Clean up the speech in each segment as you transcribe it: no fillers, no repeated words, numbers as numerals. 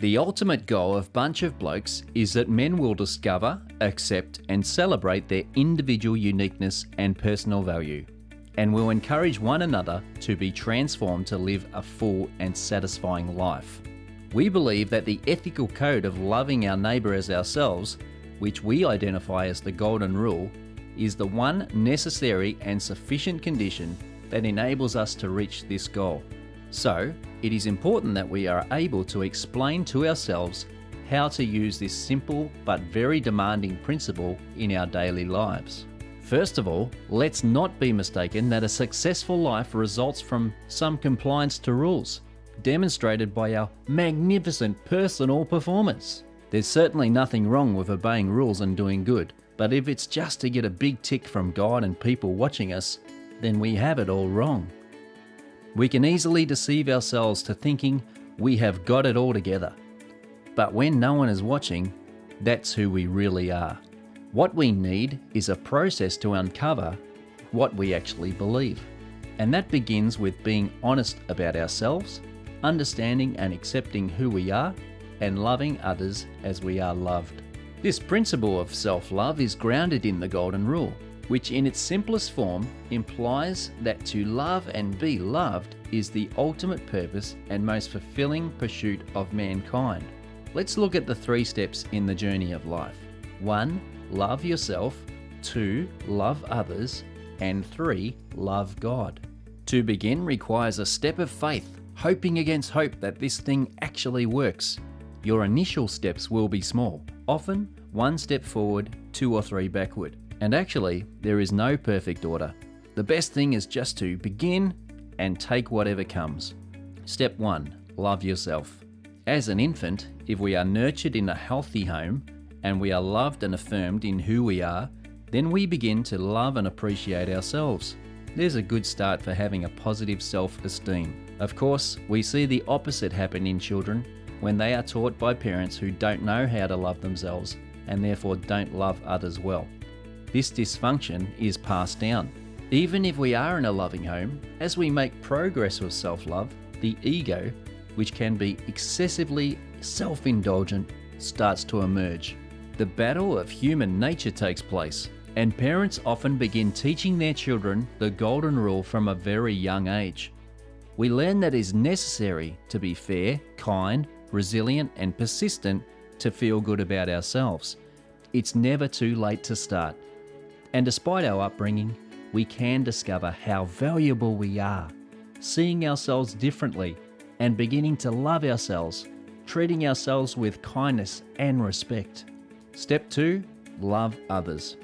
The ultimate goal of Bunch of Blokes is that men will discover, accept, and celebrate their individual uniqueness and personal value, and will encourage one another to be transformed to live a full and satisfying life. We believe that the ethical code of loving our neighbour as ourselves, which we identify as the Golden Rule, is the one necessary and sufficient condition that enables us to reach this goal. So, it is important that we are able to explain to ourselves how to use this simple but very demanding principle in our daily lives. First of all, let's not be mistaken that a successful life results from some compliance to rules, demonstrated by our magnificent personal performance. There's certainly nothing wrong with obeying rules and doing good, but if it's just to get a big tick from God and people watching us, then we have it all wrong. We can easily deceive ourselves to thinking we have got it all together. But when no one is watching, that's who we really are. What we need is a process to uncover what we actually believe. And that begins with being honest about ourselves, understanding and accepting who we are, and loving others as we are loved. This principle of self-love is grounded in the Golden Rule, which in its simplest form implies that to love and be loved is the ultimate purpose and most fulfilling pursuit of mankind. Let's look at the 3 steps in the journey of life. 1. Love yourself. 2. Love others. And 3. Love God. To begin requires a step of faith, hoping against hope that this thing actually works. Your initial steps will be small, often 1 step forward, 2 or 3 backward. And actually, there is no perfect order. The best thing is just to begin and take whatever comes. Step 1. Love yourself. As an infant, if we are nurtured in a healthy home and we are loved and affirmed in who we are, then we begin to love and appreciate ourselves. There's a good start for having a positive self-esteem. Of course, we see the opposite happen in children when they are taught by parents who don't know how to love themselves and therefore don't love others well. This dysfunction is passed down. Even if we are in a loving home, as we make progress with self-love, the ego, which can be excessively self-indulgent, starts to emerge. The battle of human nature takes place, and parents often begin teaching their children the Golden Rule from a very young age. We learn that it is necessary to be fair, kind, resilient, and persistent to feel good about ourselves. It's never too late to start. And despite our upbringing, we can discover how valuable we are, seeing ourselves differently and beginning to love ourselves, treating ourselves with kindness and respect. Step 2, love others.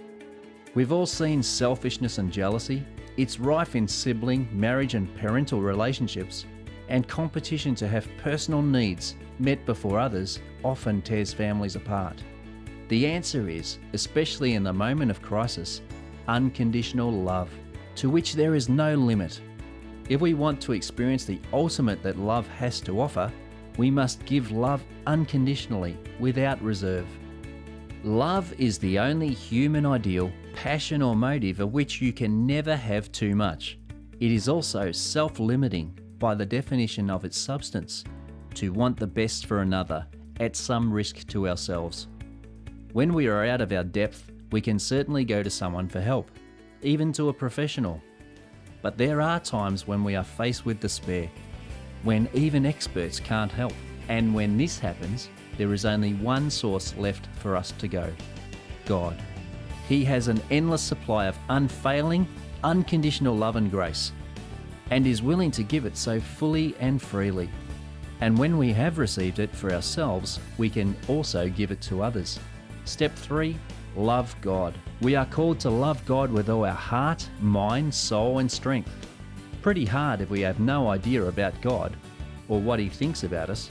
We've all seen selfishness and jealousy. It's rife in sibling, marriage and parental relationships, and competition to have personal needs met before others often tears families apart. The answer is, especially in the moment of crisis, unconditional love, to which there is no limit. If we want to experience the ultimate that love has to offer, we must give love unconditionally, without reserve. Love is the only human ideal, passion or motive of which you can never have too much. It is also self-limiting by the definition of its substance, to want the best for another at some risk to ourselves. When we are out of our depth, we can certainly go to someone for help, even to a professional. But there are times when we are faced with despair, when even experts can't help. And when this happens, there is only one source left for us to go: God. He has an endless supply of unfailing, unconditional love and grace, and is willing to give it so fully and freely. And when we have received it for ourselves, we can also give it to others. Step 3, love God. We are called to love God with all our heart, mind, soul and strength. Pretty hard if we have no idea about God or what He thinks about us,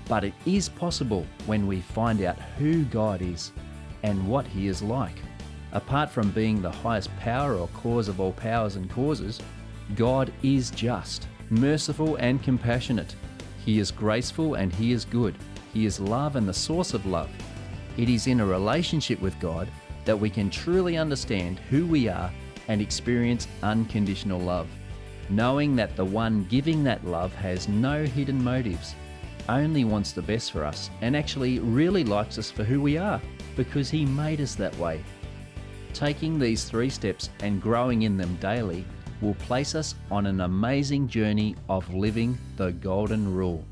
but it is possible when we find out who God is and what He is like. Apart from being the highest power or cause of all powers and causes, God is just, merciful and compassionate. He is graceful and He is good. He is love and the source of love. It is in a relationship with God that we can truly understand who we are and experience unconditional love, knowing that the one giving that love has no hidden motives. only wants the best for us and actually really likes us for who we are, because He made us that way. Taking these 3 steps and growing in them daily will place us on an amazing journey of living the Golden Rule.